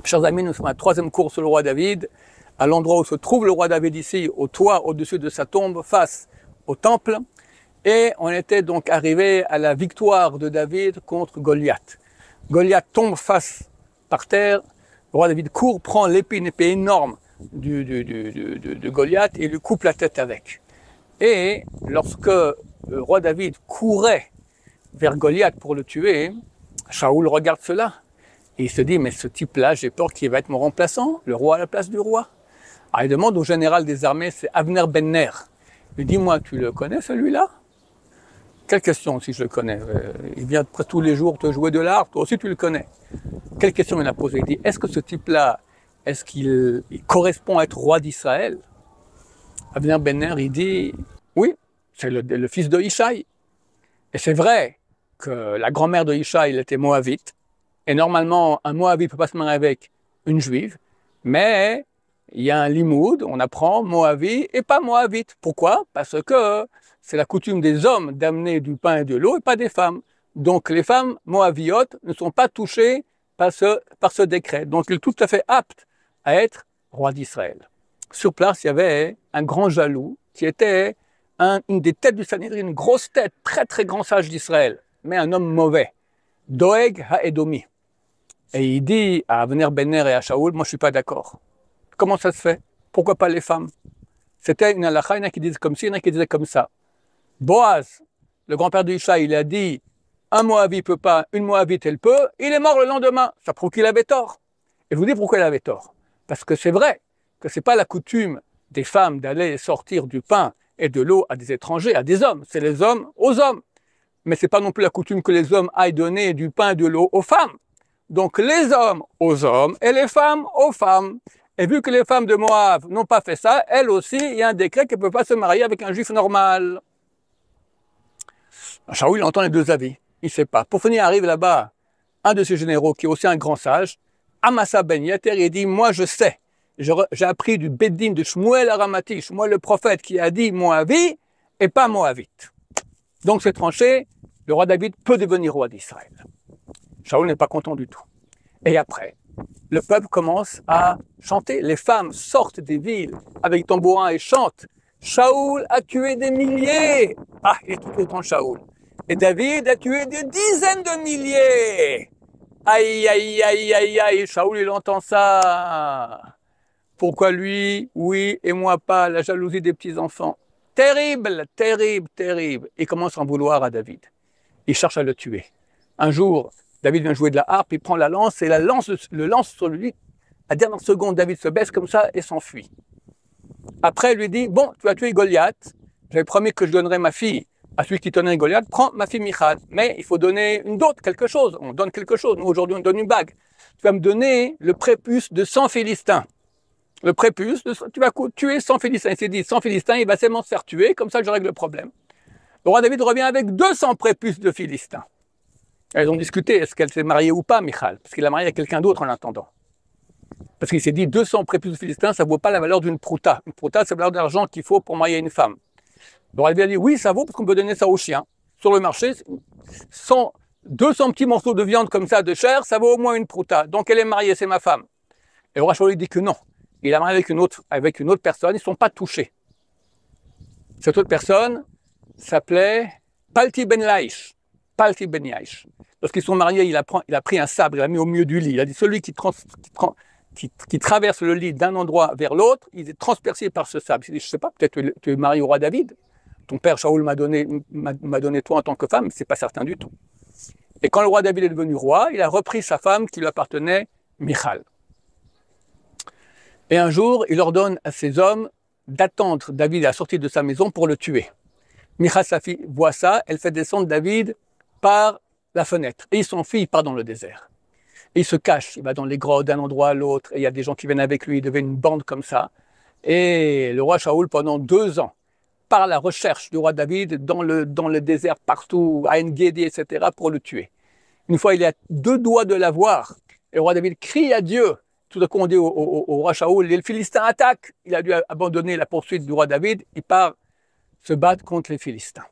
Chers amis, nous sommes à la troisième cours sur le roi David, à l'endroit où se trouve le roi David ici, au toit au-dessus de sa tombe, face au temple. Et on était donc arrivé à la victoire de David contre Goliath. Goliath tombe face par terre, le roi David court, prend l'épée, une épée énorme de Goliath et lui coupe la tête avec. Et lorsque le roi David courait vers Goliath pour le tuer, Shaoul regarde cela et il se dit, mais ce type-là, j'ai peur qu'il va être mon remplaçant, le roi à la place du roi. Alors il demande au général des armées, c'est Avner Ben Ner. Il dit, dis-moi, tu le connais celui-là? Quelle question si je le connais? Il vient presque tous les jours te jouer de l'art, toi aussi tu le connais. Quelle question il a posée? Il dit, est-ce que ce type-là, est-ce qu'il correspond à être roi d'Israël? Avner Ben Ner, il dit, oui, c'est le fils de Ishaï. Et c'est vrai que la grand-mère de Ishaï, elle était moabite. Et normalement, un moabite ne peut pas se marier avec une juive. Mais il y a un limoud, on apprend moabite et pas moabite. Pourquoi? Parce que c'est la coutume des hommes d'amener du pain et de l'eau et pas des femmes. Donc les femmes moabiotes ne sont pas touchées par ce décret. Donc il est tout à fait apte à être roi d'Israël. Sur place, il y avait un grand jaloux qui était une des têtes du Sanhédrin, une grosse tête, très très grand sage d'Israël, mais un homme mauvais, Doeg ha-Edomi. Et il dit à Avner Ben Ner et à Shaoul, moi je ne suis pas d'accord. Comment ça se fait? Pourquoi pas les femmes? C'était une halakha, il y en a qui disaient comme ci, il y en a qui disaient comme ça. Boaz, le grand-père de Ishaï, il a dit, un Moabite peut pas, une Moabite elle peut, il est mort le lendemain. Ça prouve qu'il avait tort. Et je vous dis pourquoi il avait tort. Parce que c'est vrai que ce n'est pas la coutume des femmes d'aller sortir du pain et de l'eau à des étrangers, à des hommes. C'est les hommes aux hommes. Mais ce n'est pas non plus la coutume que les hommes aillent donner du pain et de l'eau aux femmes. Donc les hommes aux hommes et les femmes aux femmes. Et vu que les femmes de Moab n'ont pas fait ça, elles aussi, il y a un décret qu'elles ne peuvent pas se marier avec un juif normal. Shaoul entend les deux avis, il ne sait pas. Pour finir, arrive là-bas un de ses généraux qui est aussi un grand sage, Amasa Ben Yeter, et il dit, moi je sais, j'ai appris du Beddin de Shmuel Aramati, Shmuel le prophète qui a dit Moavi et pas Moavite. Donc c'est tranché, le roi David peut devenir roi d'Israël. Shaoul n'est pas content du tout. Et après, le peuple commence à chanter. Les femmes sortent des villes avec tambourins et chantent. Shaoul a tué des milliers. Ah, il est tout content, Shaoul. Et David a tué des dizaines de milliers. Aïe, aïe, aïe, aïe, aïe. Shaoul, il entend ça. Pourquoi lui, oui, et moi pas? La jalousie des petits-enfants. Terrible, terrible, terrible. Il commence à en vouloir à David. Il cherche à le tuer. Un jour, David vient jouer de la harpe, il prend la lance et la lance le lance sur lui. À la dernière seconde, David se baisse comme ça et s'enfuit. Après, il lui dit, bon, tu as tué Goliath, j'avais promis que je donnerais ma fille à celui qui tenait Goliath, prends ma fille Michal, mais il faut donner une dot, quelque chose, on donne quelque chose, nous aujourd'hui on donne une bague. Tu vas me donner le prépuce de 100 Philistins. Le prépuce, tu vas tuer 100 Philistins. Il s'est dit, 100 Philistins, il va seulement se faire tuer, comme ça je règle le problème. Le roi David revient avec 200 prépuces de Philistins. Elles ont discuté, est-ce qu'elle s'est mariée ou pas, Michal, parce qu'il a marié à quelqu'un d'autre en attendant. Parce qu'il s'est dit, 200 prépuces de Philistins, ça ne vaut pas la valeur d'une prouta. Une prouta, c'est la valeur d'argent qu'il faut pour marier une femme. Donc elle lui a dit, oui, ça vaut, parce qu'on peut donner ça aux chiens. Sur le marché, 200 petits morceaux de viande comme ça, de chair, ça vaut au moins une prouta. Donc elle est mariée, c'est ma femme. Et le roi Shaoul dit que non. Il a marié avec une autre personne, ils ne sont pas touchés. Cette autre personne s'appelait Palti Ben Laish. Palti Ben Yaish. Lorsqu'ils sont mariés, il a pris un sabre, il l'a mis au milieu du lit. Il a dit, celui qui traverse le lit d'un endroit vers l'autre, il est transpercé par ce sabre. Il dit, je ne sais pas, peut-être tu es marié au roi David. Ton père Shaoul m'a donné toi en tant que femme, mais ce n'est pas certain du tout. Et quand le roi David est devenu roi, il a repris sa femme qui lui appartenait, Michal. Et un jour, il ordonne à ses hommes d'attendre David à la sortie de sa maison pour le tuer. Michal, sa fille, voit ça, elle fait descendre David par la fenêtre. Et il s'enfuit, il part dans le désert. Et il se cache, il va dans les grottes d'un endroit à l'autre, et il y a des gens qui viennent avec lui, il devait une bande comme ça. Et le roi Shaoul, pendant 2 ans, part à la recherche du roi David dans le désert partout, à En-Gedi, etc., pour le tuer. Une fois, il est à 2 doigts de l'avoir, et le roi David crie à Dieu. Tout à coup, on dit au roi Shaoul, les Philistins attaquent. Il a dû abandonner la poursuite du roi David, il part se battre contre les Philistins.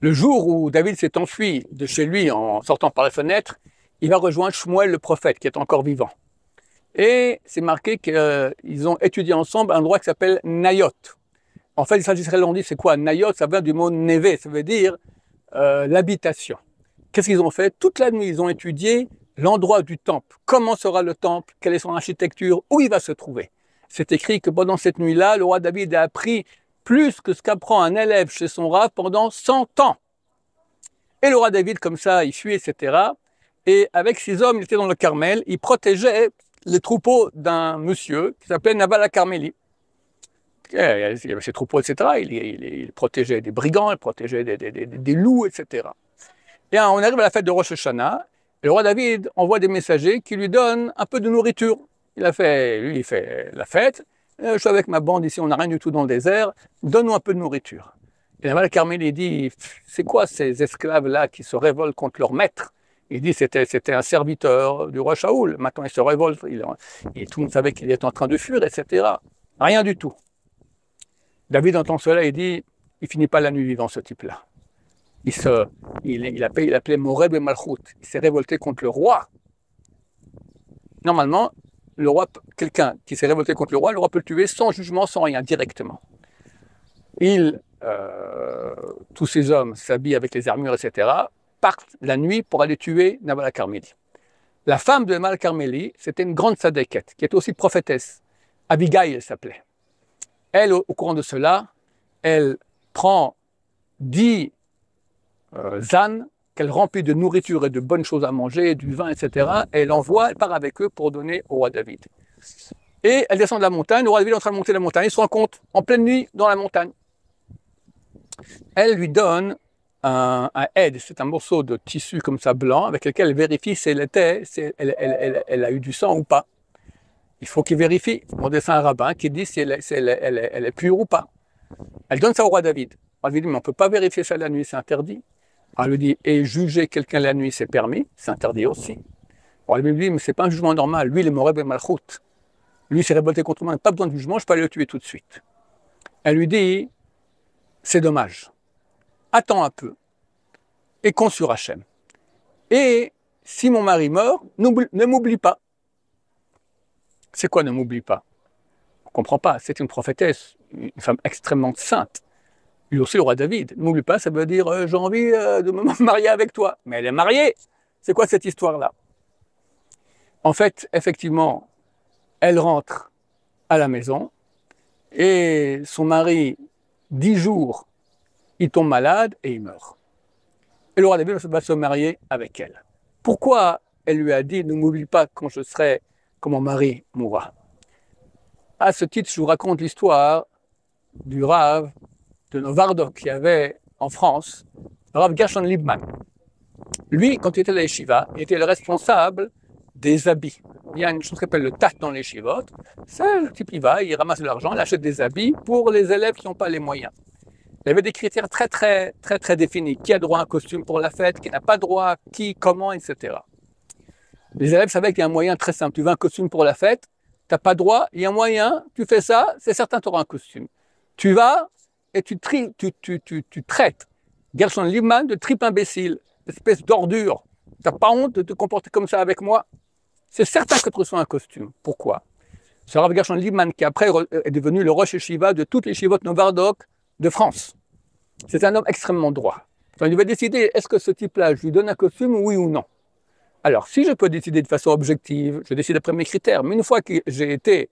Le jour où David s'est enfui de chez lui en sortant par la fenêtre, il va rejoindre Shmuel le prophète qui est encore vivant. Et c'est marqué qu'ils ont étudié ensemble un endroit qui s'appelle Nayot. En fait, les Israéliens ont dit, c'est quoi Nayot? Ça vient du mot Neve, ça veut dire l'habitation. Qu'est-ce qu'ils ont fait? Toute la nuit, ils ont étudié l'endroit du temple. Comment sera le temple? Quelle est son architecture? Où il va se trouver? C'est écrit que pendant cette nuit-là, le roi David a appris plus que ce qu'apprend un élève chez son rav pendant 100 ans. Et le roi David, comme ça, il fuit, etc. Et avec ses hommes, il était dans le Carmel, il protégeait les troupeaux d'un monsieur qui s'appelait Nabal Carméli. Il y avait ses troupeaux, etc. Il protégeait des brigands, il protégeait des loups, etc. Et on arrive à la fête de Rosh Hashanah, et le roi David envoie des messagers qui lui donnent un peu de nourriture. Il fait la fête. Je suis avec ma bande ici, on n'a rien du tout dans le désert. Donne-nous un peu de nourriture. Et Nabal Carméli dit, c'est quoi ces esclaves-là qui se révoltent contre leur maître? Il dit, c'était un serviteur du roi Shaoul. Maintenant, il se révolte. Et tout le monde savait qu'il était en train de fuir, etc. Rien du tout. David entend cela et dit, il finit pas la nuit vivant, ce type-là. Il appelait Moreb et Malchut. Il s'est révolté contre le roi. Normalement, le roi, quelqu'un qui s'est révolté contre le roi peut le tuer sans jugement, sans rien, directement. Tous ces hommes s'habillent avec les armures, etc., partent la nuit pour aller tuer Nabal Carméli. La femme de Nabal Carméli, c'était une grande sadéquette, qui était aussi prophétesse. Abigail, elle s'appelait. Elle, au courant de cela, elle prend 10 ânes qu'elle remplit de nourriture et de bonnes choses à manger, du vin, etc. Et elle part avec eux pour donner au roi David. Et elle descend de la montagne, le roi David est en train de monter la montagne, il se rend compte, en pleine nuit, dans la montagne. Elle lui donne un aide, c'est un morceau de tissu comme ça blanc, avec lequel elle vérifie si elle a eu du sang ou pas. Il faut qu'il vérifie. On descend un rabbin qui dit si elle est pure ou pas. Elle donne ça au roi David. On lui dit, mais on ne peut pas vérifier ça la nuit, c'est interdit. On lui dit, et juger quelqu'un la nuit, c'est permis, c'est interdit aussi. On lui dit, mais ce n'est pas un jugement normal. Lui, il est Moreb et Malchut. Lui, il s'est révolté contre moi, il n'a pas besoin de jugement, je peux aller le tuer tout de suite. Elle lui dit, c'est dommage. Attends un peu et compte sur Hachem. Et si mon mari meurt, ne m'oublie pas. C'est quoi ne m'oublie pas? On ne comprend pas, c'est une prophétesse, une femme extrêmement sainte. Lui aussi, le roi David. Ne m'oublie pas, ça veut dire j'ai envie de me marier avec toi. Mais elle est mariée. C'est quoi cette histoire-là? En fait, effectivement, elle rentre à la maison et son mari, 10 jours, il tombe malade et il meurt. Et le roi David va se marier avec elle. Pourquoi elle lui a dit ne m'oublie pas quand mon mari mourra? À ce titre, je vous raconte l'histoire du Rav de Novardok qu'il y avait en France, le Rav Gershon Liebman. Lui, quand il était à la yeshiva, il était le responsable des habits. Il y a une chose qui s'appelle le tat dans les yeshivot. C'est le type, il ramasse de l'argent, il achète des habits pour les élèves qui n'ont pas les moyens. Il y avait des critères très définis. Qui a droit à un costume pour la fête, qui n'a pas droit, qui, comment, etc. Les élèves savaient qu'il y a un moyen très simple. Tu veux un costume pour la fête, tu n'as pas droit, il y a un moyen, tu fais ça, c'est certain, tu auras un costume. Tu vas et tu traites Gershon Liebman de tripe imbécile, espèce d'ordure. Tu n'as pas honte de te comporter comme ça avec moi? C'est certain que tu reçois un costume. Pourquoi? Ce Rav Gershon Liebman, qui après est devenu le Rosh Yeshiva de toutes les yeshivot Novardok de France. C'est un homme extrêmement droit. Donc, il devait décider, est-ce que ce type-là, je lui donne un costume, oui ou non? Alors, si je peux décider de façon objective, je décide après mes critères. Mais une fois que j'ai été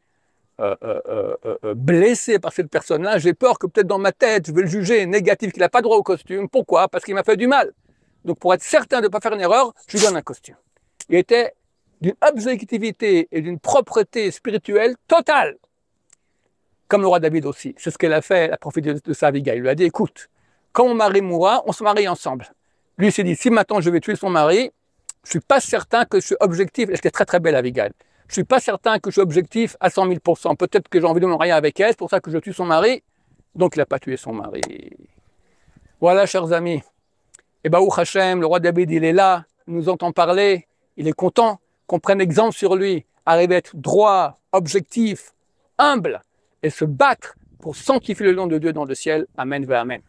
blessé par cette personne-là, j'ai peur que peut-être dans ma tête, je vais le juger négatif, qu'il n'a pas droit au costume. Pourquoi? Parce qu'il m'a fait du mal. Donc, pour être certain de ne pas faire une erreur, je lui donne un costume. Il était d'une objectivité et d'une propreté spirituelle totale. Comme le roi David aussi. C'est ce qu'elle a fait, la prophétie de sa Abigail. Il lui a dit, écoute, quand mon mari mourra, on se marie ensemble. Lui, il s'est dit, si maintenant je vais tuer son mari, je ne suis pas certain que je suis objectif. Elle était très belle, Abigail. Je ne suis pas certain que je suis objectif à 100 000%. Peut-être que j'ai envie de me marier avec elle, c'est pour ça que je tue son mari. Donc, il n'a pas tué son mari. Voilà, chers amis. Et Baruch Hashem, le roi David, il est là, il nous entend parler, il est content qu'on prenne exemple sur lui, arriver à être droit, objectif, humble, et se battre pour sanctifier le nom de Dieu dans le ciel. Amen, ve amen.